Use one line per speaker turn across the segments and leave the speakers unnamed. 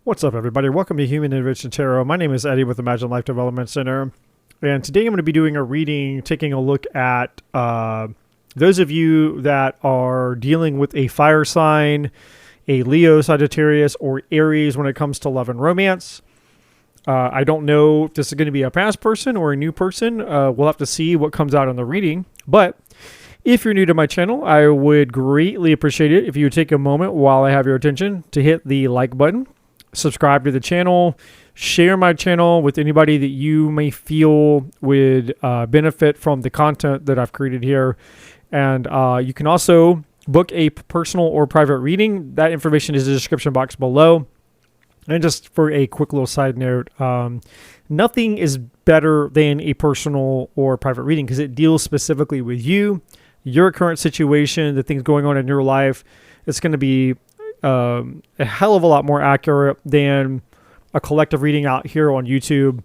What's up, everybody? Welcome to Human Enrichment Tarot. My name is Eddie with Imagine Life Development Center. And today I'm going to be doing a reading, taking a look at those of you that are dealing with a fire sign, a Leo, Sagittarius, or Aries when it comes to love and romance. I don't know if this is going to be a past person or a new person. We'll have to see what comes out on the reading. But if you're new to my channel, I would greatly appreciate it if you would take a moment while I have your attention to hit the like button. Subscribe to the channel, share my channel with anybody that you may feel would benefit from the content that I've created here. And you can also book a personal or private reading. That information is in the description box below. And just for a quick little side note, nothing is better than a personal or private reading because it deals specifically with you, your current situation, the things going on in your life. It's going to be a hell of a lot more accurate than a collective reading out here on YouTube.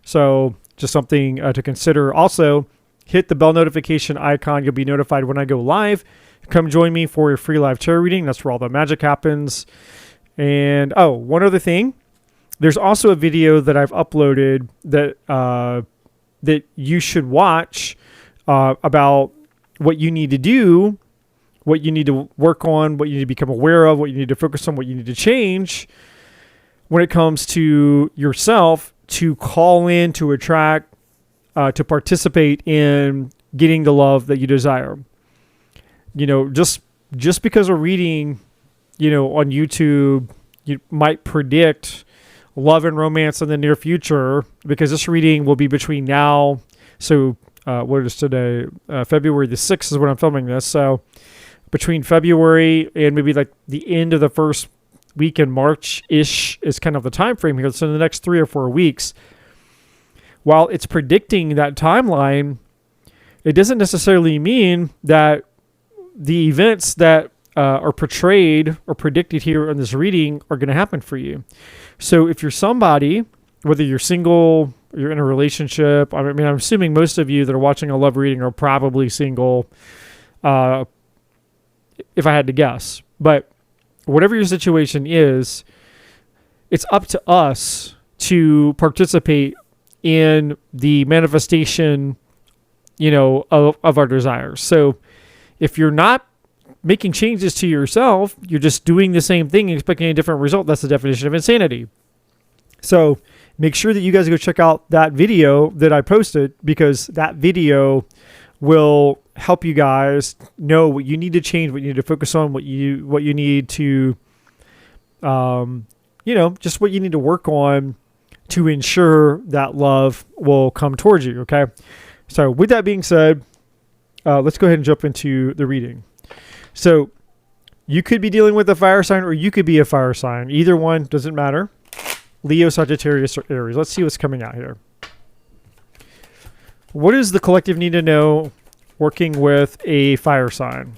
So just something to consider. Also, hit the bell notification icon. You'll be notified when I go live. Come join me for a free live tarot reading. That's where all the magic happens. And oh, one other thing. There's also a video that I've uploaded that that you should watch about what you need to do, what you need to work on, what you need to become aware of, what you need to focus on, what you need to change when it comes to yourself to call in, to attract, to participate in getting the love that you desire. You know, just because a reading, you know, on YouTube, you might predict love and romance in the near future, because this reading will be between now. So what is today? February the 6th is when I'm filming this. So between February and maybe like the end of the first week in March-ish is kind of the time frame here. So in the next 3 or 4 weeks, while it's predicting that timeline, it doesn't necessarily mean that the events that are portrayed or predicted here in this reading are going to happen for you. So if you're somebody, whether you're single, you're in a relationship, I mean, I'm assuming most of you that are watching a love reading are probably single, if I had to guess. But whatever your situation is, it's up to us to participate in the manifestation, you know, of our desires. So if you're not making changes to yourself, you're just doing the same thing expecting a different result. That's the definition of insanity. So make sure that you guys go check out that video that I posted, because that video will help you guys know what you need to change, what you need to focus on, what you need to, you know, just what you need to work on to ensure that love will come towards you. Okay. So with that being said, let's go ahead and jump into the reading. So you could be dealing with a fire sign, or you could be a fire sign. Either one doesn't matter. Leo, Sagittarius, or Aries. Let's see what's coming out here. What does the collective need to know working with a fire sign?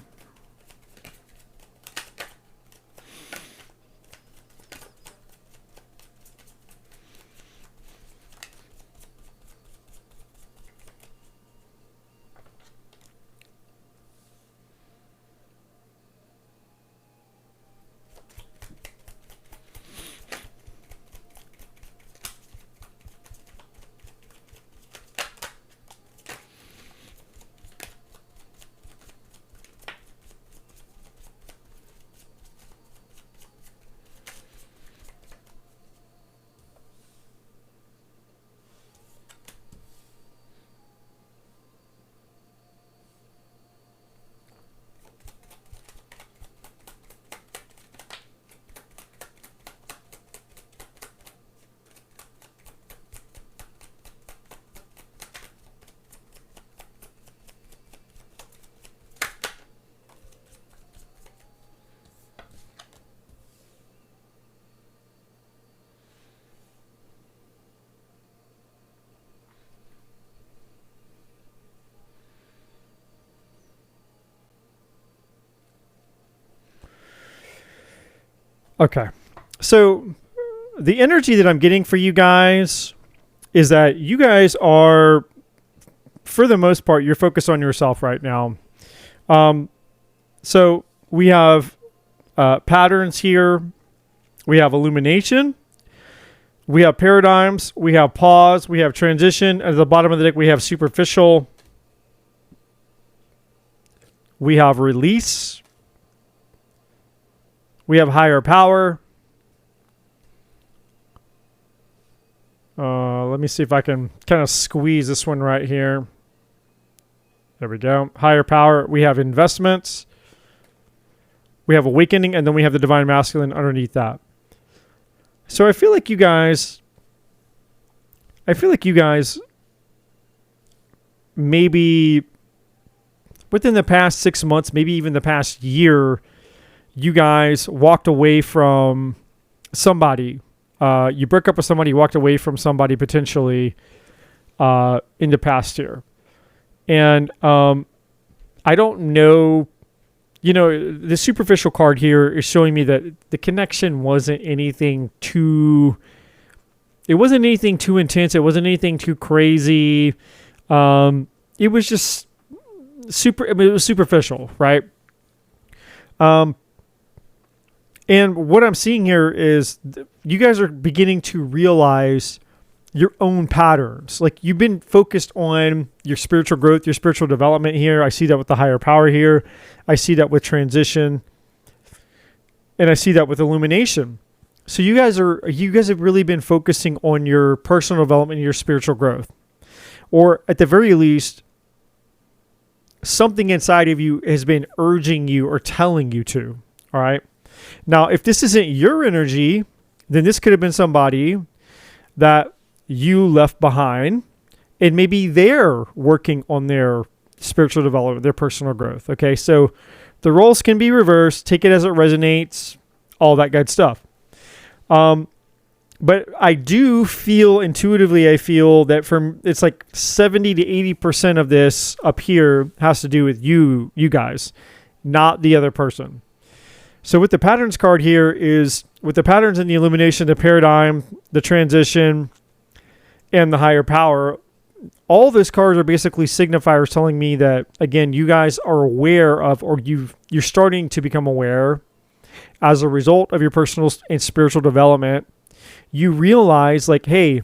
Okay, so the energy that I'm getting for you guys is that you guys are, for the most part, you're focused on yourself right now. So we have patterns here. We have illumination, We have paradigms, we have pause, we have transition. At the bottom of the deck, we have superficial. We have release. We have higher power. Let me see if I can kind of squeeze this one right here. There we go. Higher power. We have investments. We have awakening, and then we have the divine masculine underneath that. So I feel like you guys maybe within the past 6 months, maybe even the past year, you guys walked away from somebody. You broke up with somebody, walked away from somebody potentially in the past year. And I don't know, the superficial card here is showing me that the connection wasn't anything too intense. It wasn't anything too crazy. It was just it was superficial, right? And what I'm seeing here is you guys are beginning to realize your own patterns. Like, you've been focused on your spiritual growth, your spiritual development here. I see that with the higher power here. I see that with transition. And I see that with illumination. So you guys have really been focusing on your personal development and your spiritual growth. Or at the very least, something inside of you has been urging you or telling you to. All right. Now, if this isn't your energy, then this could have been somebody that you left behind, and maybe they're working on their spiritual development, their personal growth. Okay, so the roles can be reversed. Take it as it resonates, all that good stuff. But I do feel intuitively, that it's like 70 to 80% of this up here has to do with you guys, not the other person. So with the patterns card here is with the patterns and the illumination, the paradigm, the transition, and the higher power, all those cards are basically signifiers telling me that, again, you guys are aware of, or you're starting to become aware as a result of your personal and spiritual development. You realize, like, hey,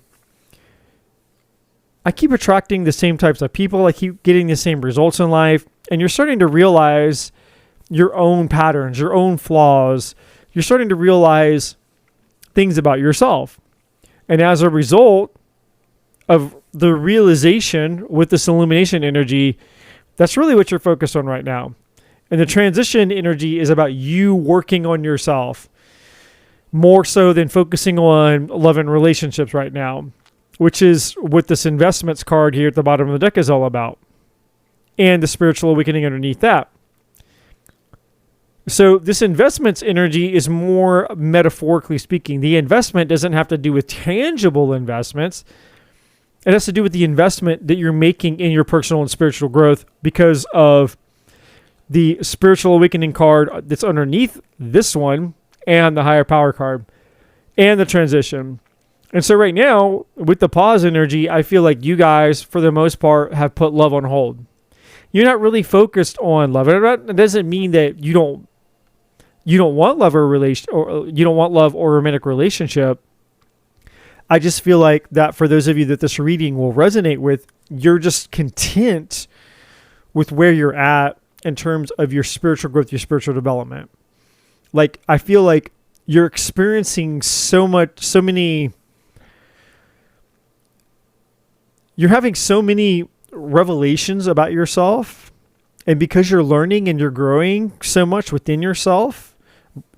I keep attracting the same types of people. I keep getting the same results in life. And you're starting to realize your own patterns, your own flaws. You're starting to realize things about yourself. And as a result of the realization with this illumination energy, that's really what you're focused on right now. And the transition energy is about you working on yourself more so than focusing on love and relationships right now, which is what this investments card here at the bottom of the deck is all about. And the spiritual awakening underneath that. So this investments energy is more metaphorically speaking. The investment doesn't have to do with tangible investments. It has to do with the investment that you're making in your personal and spiritual growth because of the spiritual awakening card that's underneath this one and the higher power card and the transition. And so right now with the pause energy, I feel like you guys, for the most part, have put love on hold. You're not really focused on love. It doesn't mean that you don't want love or you don't want love or romantic relationship. I just feel like that for those of you that this reading will resonate with, you're just content with where you're at in terms of your spiritual growth, your spiritual development. Like, I feel like you're experiencing you're having so many revelations about yourself. And because you're learning and you're growing so much within yourself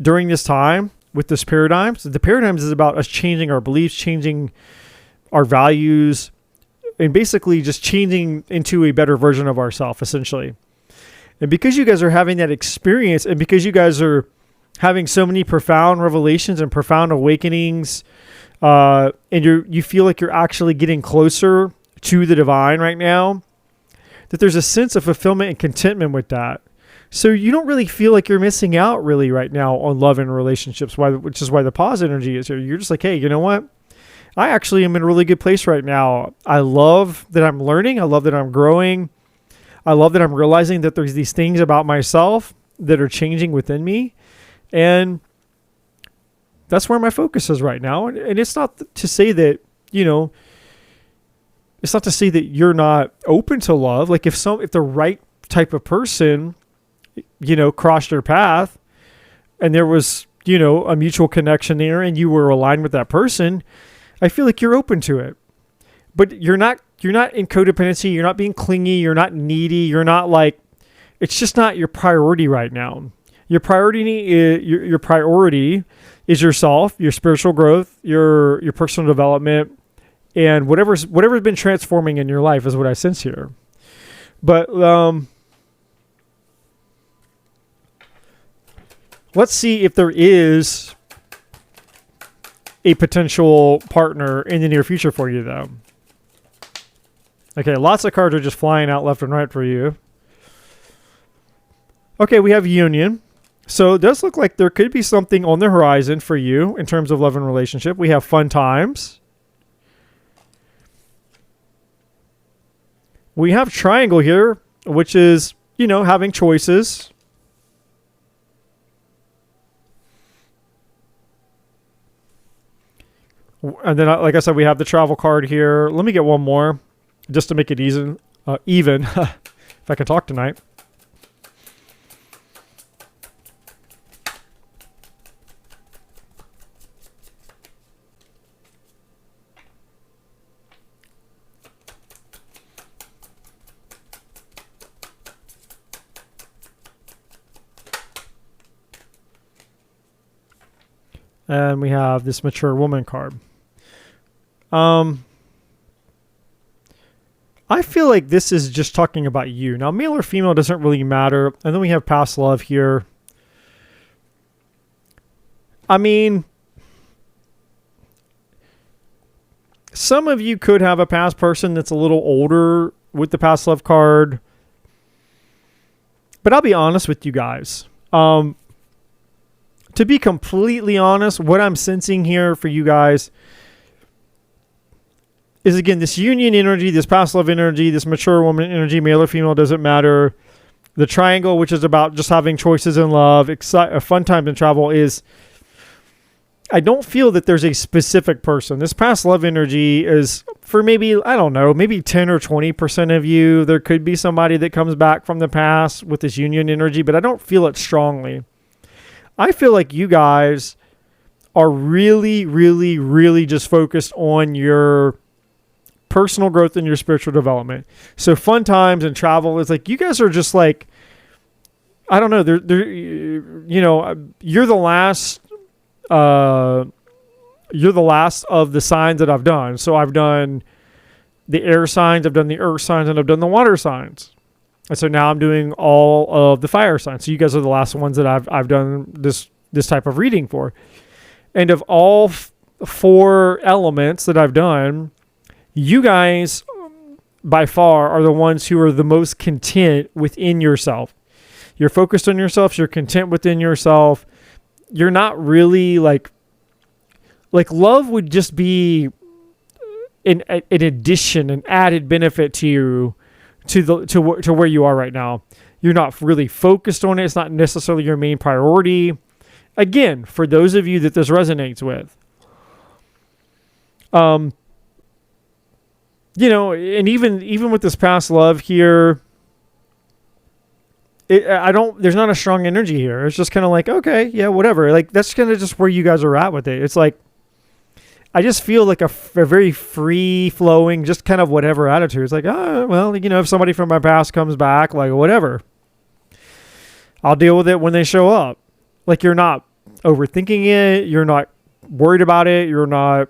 during this time, with this paradigms, the paradigms is about us changing our beliefs, changing our values, and basically just changing into a better version of ourselves, essentially. And because you guys are having that experience, and because you guys are having so many profound revelations and profound awakenings, and you feel like you're actually getting closer to the divine right now, that there's a sense of fulfillment and contentment with that. So you don't really feel like you're missing out really right now on love and relationships, which is why the pause energy is here. You're just like, hey, you know what? I actually am in a really good place right now. I love that I'm learning. I love that I'm growing. I love that I'm realizing that there's these things about myself that are changing within me. And that's where my focus is right now. And it's not to say that, it's not to say that you're not open to love. Like if the right type of person, crossed your path and there was, a mutual connection there and you were aligned with that person, I feel like you're open to it. But you're not in codependency. You're not being clingy. You're not needy. You're not like, it's just not your priority right now. Your priority is yourself, your spiritual growth, your personal development, and whatever's been transforming in your life is what I sense here. But let's see if there is a potential partner in the near future for you, though. Okay, lots of cards are just flying out left and right for you. Okay, we have union. So it does look like there could be something on the horizon for you in terms of love and relationship. We have fun times. We have triangle here, which is, having choices. And then, like I said, we have the travel card here. Let me get one more just to make it even, if I can talk tonight. And we have this mature woman card. I feel like this is just talking about you. Now, male or female doesn't really matter. And then we have past love here. I mean, some of you could have a past person that's a little older with the past love card. But I'll be honest with you guys. To be completely honest, what I'm sensing here for you guys is, again, this union energy, this past love energy, this mature woman energy, male or female, doesn't matter. The triangle, which is about just having choices in love, fun times and travel, is, I don't feel that there's a specific person. This past love energy is for maybe 10 or 20% of you. There could be somebody that comes back from the past with this union energy, but I don't feel it strongly. I feel like you guys are really, really, really just focused on your personal growth and your spiritual development. So fun times and travel is like, you guys are just like, I don't know. You're the last of the signs that I've done. So I've done the air signs, I've done the earth signs, and I've done the water signs. And so now I'm doing all of the fire signs. So you guys are the last ones that I've done this type of reading for. And of all 4 elements that I've done, you guys by far are the ones who are the most content within yourself. You're focused on yourself. You're content within yourself. You're not really like love would just be an addition, an added benefit to you. To where you are right now. You're not really focused on it. It's not necessarily your main priority. Again, for those of you that this resonates with. And even with this past love here, there's not a strong energy here. It's just kind of like, okay, yeah, whatever. Like, that's kind of just where you guys are at with it. It's like, I just feel like a very free-flowing, just kind of whatever attitude. It's like, if somebody from my past comes back, like, whatever. I'll deal with it when they show up. Like, you're not overthinking it. You're not worried about it. You're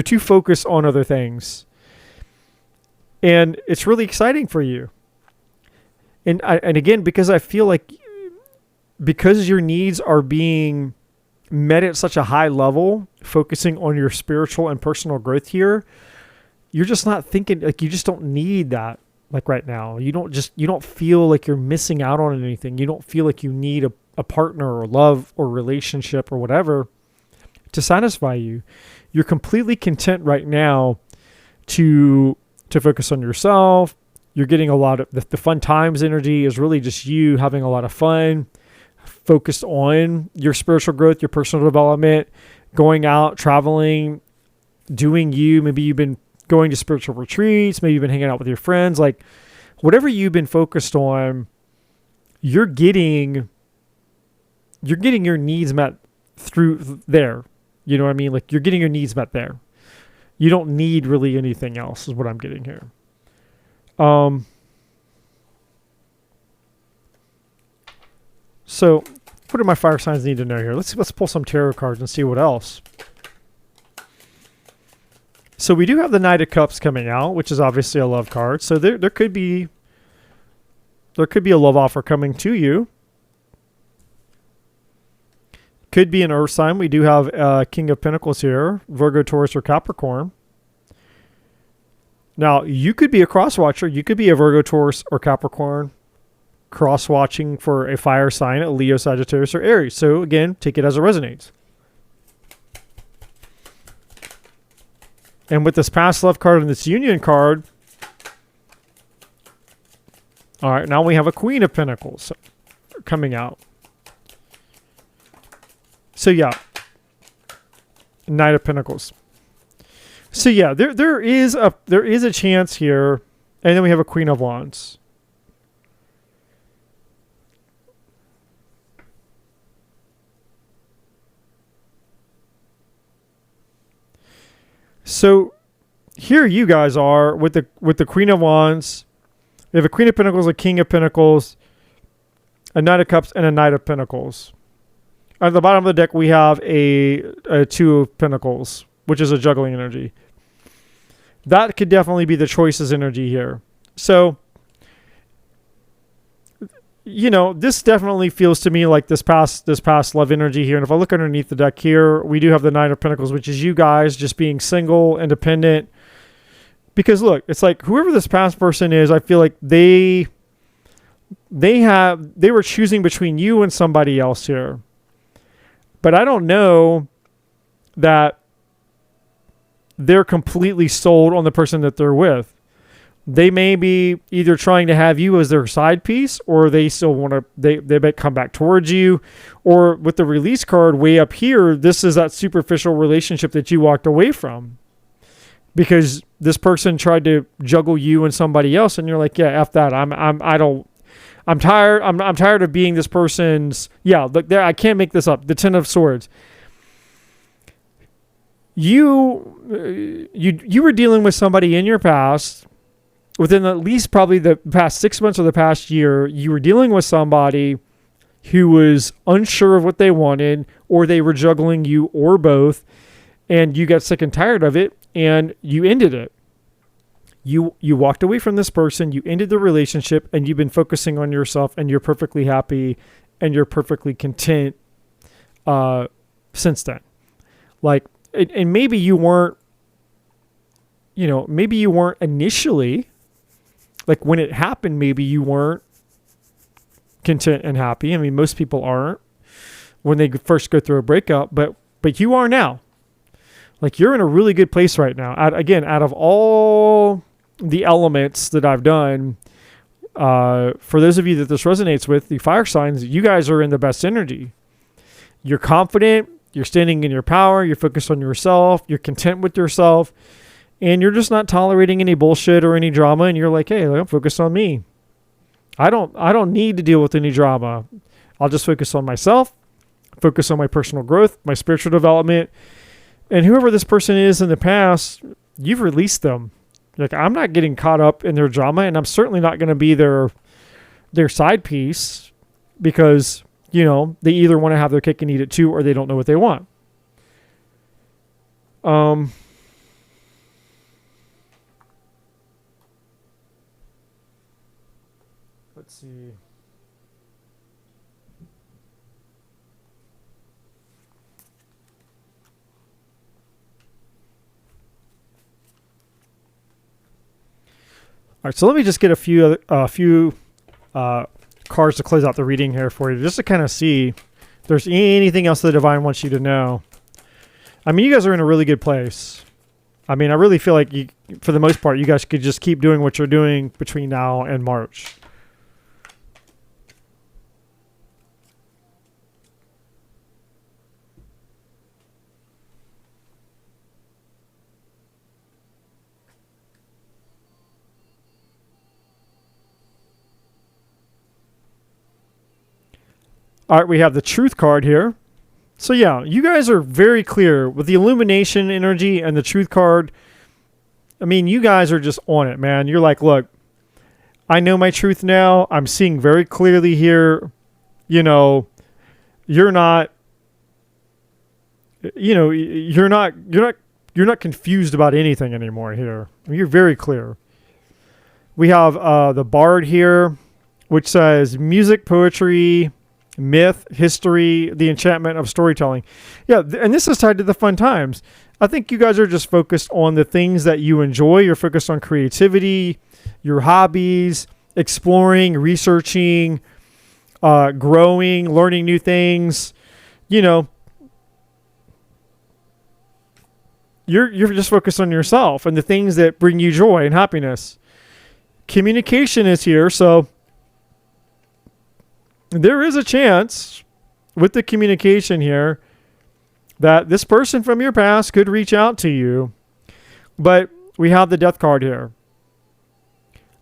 too focused on other things. And it's really exciting for you. And again, because I feel like, because your needs are being met at such a high level, focusing on your spiritual and personal growth here, you're just not thinking, like, you just don't need that, like, right now. You don't feel like you're missing out on anything. You don't feel like you need a partner or love or relationship or whatever to satisfy you. You're completely content right now to focus on yourself. You're getting a lot of the fun times energy is really just you having a lot of fun, focused on your spiritual growth, your personal development, going out, traveling, doing you. Maybe you've been going to spiritual retreats. Maybe you've been hanging out with your friends. Like whatever you've been focused on, you're getting your needs met through there. You know what I mean? Like you're getting your needs met there. You don't need really anything else is what I'm getting here. So what do my fire signs need to know here? Let's pull some tarot cards and see what else. So we do have the Knight of Cups coming out, which is obviously a love card. So there could be a love offer coming to you. Could be an earth sign. We do have King of Pentacles here, Virgo, Taurus, or Capricorn. Now, you could be a cross-watcher. You could be a Virgo, Taurus, or Capricorn cross-watching for a fire sign, a Leo, Sagittarius, or Aries. So, again, take it as it resonates. And with this past love card and this union card, all right, now we have a Queen of Pentacles coming out. So yeah, Knight of Pentacles. So yeah, there is a chance here, and then we have a Queen of Wands. So here you guys are with the Queen of Wands. We have a Queen of Pentacles, a King of Pentacles, a Knight of Cups, and a Knight of Pentacles. At the bottom of the deck, we have a Two of Pentacles, which is a juggling energy. That could definitely be the choices energy here. So, you know, this definitely feels to me like this past love energy here. And if I look underneath the deck here, we do have the Nine of Pentacles, which is you guys just being single, independent. Because look, it's like whoever this past person is, I feel like they were choosing between you and somebody else here. But I don't know that they're completely sold on the person that they're with. They may be either trying to have you as their side piece, or they still want to, they may come back towards you. Or with the release card way up here, this is that superficial relationship that you walked away from. Because this person tried to juggle you and somebody else, and you're like, yeah, F that. I'm tired. I'm tired of being this person's. Yeah, look there. I can't make this up. The Ten of Swords. You were dealing with somebody in your past. Within at least probably the past 6 months or the past year, you were dealing with somebody who was unsure of what they wanted, or they were juggling you, or both, and you got sick and tired of it, and you ended it. You walked away from this person, you ended the relationship, and you've been focusing on yourself, and you're perfectly happy, and you're perfectly content since then. Like, and maybe you weren't, maybe you weren't initially, like when it happened, maybe you weren't content and happy. I mean, most people aren't when they first go through a breakup, but you are now. Like, you're in a really good place right now. Out of all the elements that I've done, for those of you that this resonates with, the fire signs, you guys are in the best energy. You're confident, you're standing in your power, you're focused on yourself, you're content with yourself, and you're just not tolerating any bullshit or any drama, and you're like, hey, I'm focused on me. I don't need to deal with any drama. I'll just focus on myself, focus on my personal growth, my spiritual development, and whoever this person is in the past, you've released them. Like, I'm not getting caught up in their drama, and I'm certainly not going to be their side piece, because, they either want to have their cake and eat it too, or they don't know what they want. Let's see. All right, so let me just get a few cards to close out the reading here for you, just to kind of see if there's anything else the divine wants you to know. I mean, you guys are in a really good place. I mean, I really feel like for the most part, you guys could just keep doing what you're doing between now and March. All right, we have the truth card here. So yeah, you guys are very clear with the illumination energy and the truth card. I mean, you guys are just on it, man. You're like, look, I know my truth now. I'm seeing very clearly here. You know, you're not confused about anything anymore here. I mean, you're very clear. We have the Bard here, which says music, poetry, myth, history, the enchantment of storytelling. Yeah, and this is tied to the fun times. I think you guys are just focused on the things that you enjoy. You're focused on creativity, your hobbies, exploring, researching, growing, learning new things. You know, you're just focused on yourself and the things that bring you joy and happiness. Communication is here, so there is a chance with the communication here that this person from your past could reach out to you. But we have the death card here.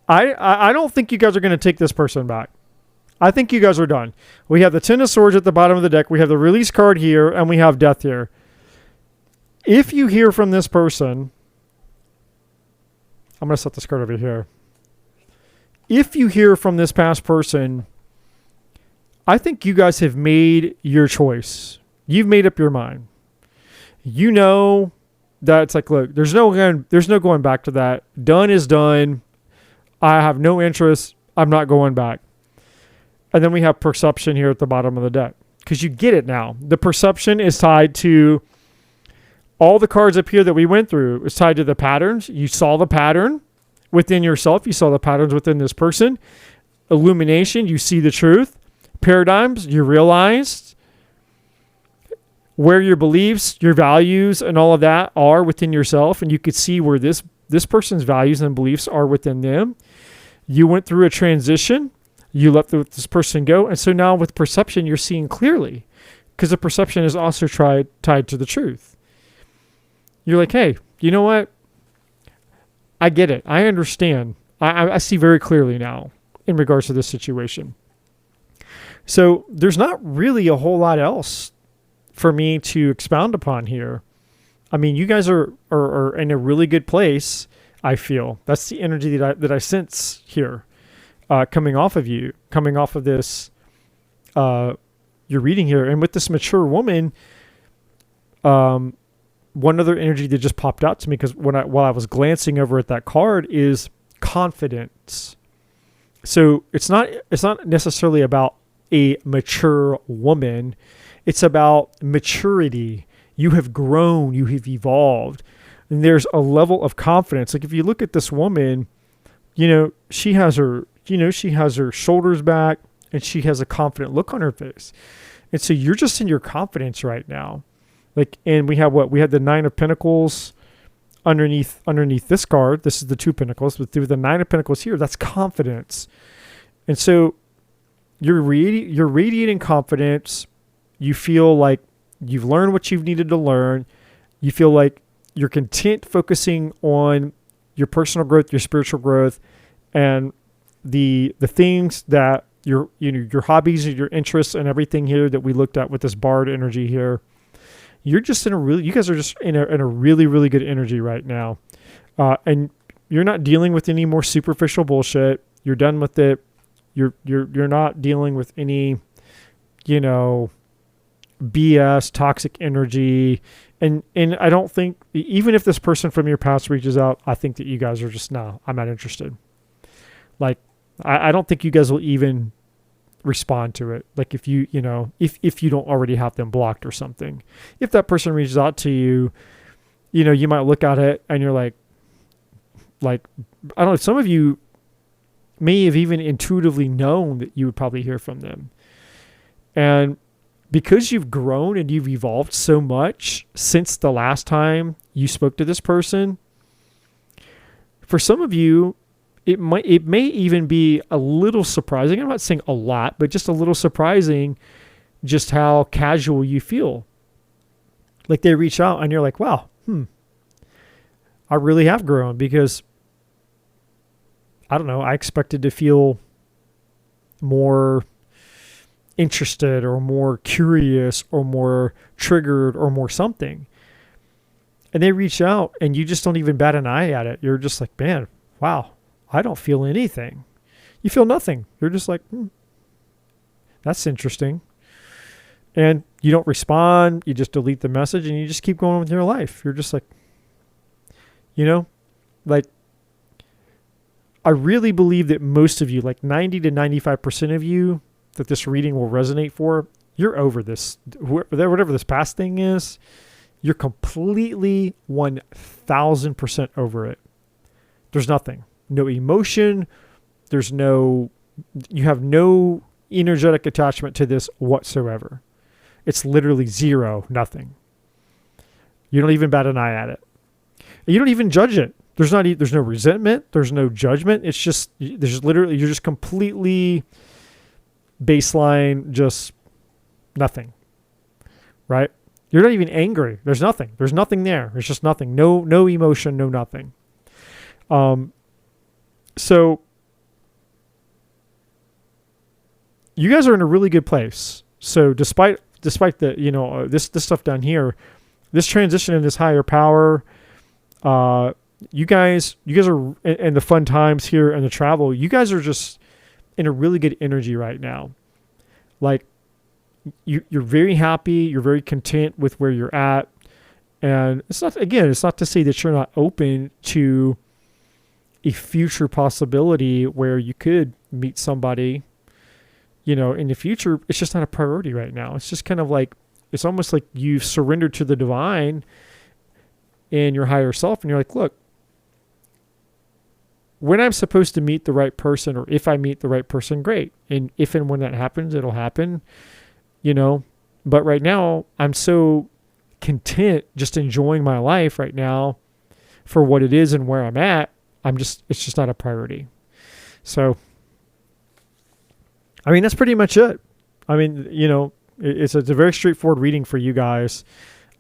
I don't think you guys are going to take this person back. I think you guys are done. We have the Ten of Swords at the bottom of the deck. We have the release card here, and we have death here. If you hear from this person, I'm going to set this card over here. If you hear from this past person, I think you guys have made your choice. You've made up your mind. You know that it's like, look, there's no going back to that. Done is done. I have no interest. I'm not going back. And then we have perception here at the bottom of the deck, because you get it now. The perception is tied to all the cards up here that we went through. It's tied to the patterns. You saw the pattern within yourself. You saw the patterns within this person. Illumination, you see the truth. Paradigms, you realized where your beliefs, your values, and all of that are within yourself, and you could see where this person's values and beliefs are within them. You went through a transition. You let this person go, and so now with perception, you're seeing clearly, because the perception is also tied to the truth. You're like, hey, you know what? I get it. I understand. I see very clearly now in regards to this situation. So there's not really a whole lot else for me to expound upon here. I mean, you guys are in a really good place, I feel. That's the energy that I sense here, coming off of you, coming off of this, your reading here. And with this mature woman, one other energy that just popped out to me, because while I was glancing over at that card, is confidence. So it's not necessarily about a mature woman. It's about maturity. You have grown, you have evolved, and there's a level of confidence. Like if you look at this woman, she has her shoulders back, and she has a confident look on her face. And so you're just in your confidence right now. Like, and we had the Nine of Pentacles underneath this card. This is the Two of Pentacles, but through the Nine of Pentacles here, that's confidence. And so you're radiating confidence. You feel like you've learned what you've needed to learn. You feel like you're content focusing on your personal growth, your spiritual growth, and the things that your hobbies and your interests and everything here that we looked at with this Bard energy here. You guys are just in a really, really good energy right now. And you're not dealing with any more superficial bullshit. You're done with it. You're not dealing with any, BS, toxic energy. And I don't think, even if this person from your past reaches out, I think that you guys are just, no, I'm not interested. Like, I don't think you guys will even respond to it. Like if you don't already have them blocked or something. If that person reaches out to you, you might look at it and you're like, I don't know, some of you may have even intuitively known that you would probably hear from them. And because you've grown and you've evolved so much since the last time you spoke to this person, for some of you, it may even be a little surprising. I'm not saying a lot, but just a little surprising just how casual you feel. Like they reach out and you're like, wow, I really have grown, because I don't know, I expected to feel more, interested or more curious or more triggered or more something. And they reach out and you just don't even bat an eye at it. You're just like, man, wow, I don't feel anything. You feel nothing. You're just like, that's interesting. And you don't respond. You just delete the message and you just keep going with your life. You're just like, like, I really believe that most of you, like 90 to 95% of you that this reading will resonate for, you're over this, whatever this past thing is. You're completely 1,000% over it. There's nothing, no emotion. You have no energetic attachment to this whatsoever. It's literally zero, nothing. You don't even bat an eye at it. You don't even judge it. There's no resentment. There's no judgment. It's just, you're just completely baseline, just nothing, right? You're not even angry. There's nothing. There's nothing there. There's just nothing. No emotion, no nothing. So you guys are in a really good place. So despite the, this stuff down here, this transition in this higher power, you guys are in the fun times here and the travel. You guys are just in a really good energy right now. Like, you're very happy. You're very content with where you're at. And it's not to say that you're not open to a future possibility where you could meet somebody, in the future. It's just not a priority right now. It's just kind of like, it's almost like you've surrendered to the divine and your higher self. And you're like, look, when I'm supposed to meet the right person, or if I meet the right person, great. And if and when that happens, it'll happen. But right now I'm so content just enjoying my life right now for what it is and where I'm at. It's just not a priority. So, that's pretty much it. It's a very straightforward reading for you guys.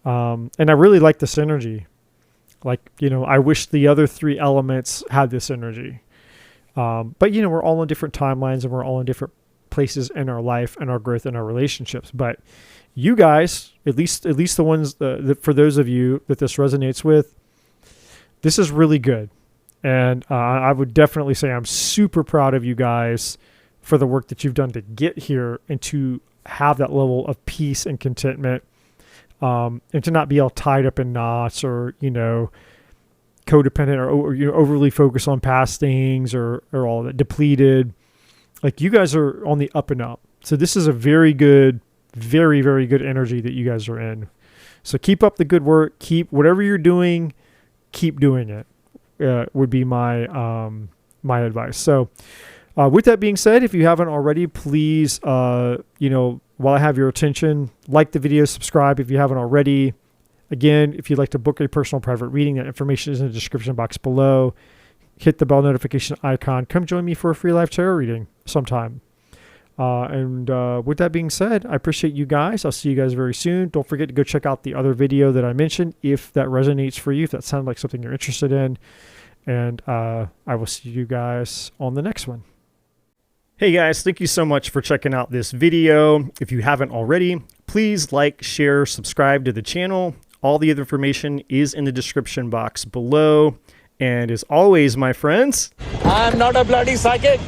And I really like this energy. Like, I wish the other three elements had this energy. But we're all on different timelines and we're all in different places in our life and our growth and our relationships. But you guys, at least the ones for those of you that this resonates with, this is really good. And I would definitely say I'm super proud of you guys for the work that you've done to get here and to have that level of peace and contentment, and to not be all tied up in knots or, codependent or overly focused on past things or all that, depleted. Like, you guys are on the up and up. So this is a very good, very, very good energy that you guys are in. So keep up the good work. Keep whatever you're doing, keep doing it. Would be my my advice. So with that being said, if you haven't already, please, while I have your attention, like the video, subscribe if you haven't already. Again, if you'd like to book a personal private reading, that information is in the description box below. Hit the bell notification icon. Come join me for a free live tarot reading sometime. And with that being said, I appreciate you guys. I'll see you guys very soon. Don't forget to go check out the other video that I mentioned if that resonates for you, if that sounds like something you're interested in. And I will see you guys on the next one. Hey guys, thank you so much for checking out this video. If you haven't already, please like, share, subscribe to the channel. All the other information is in the description box below. And as always, my friends,
I'm not a bloody psychic.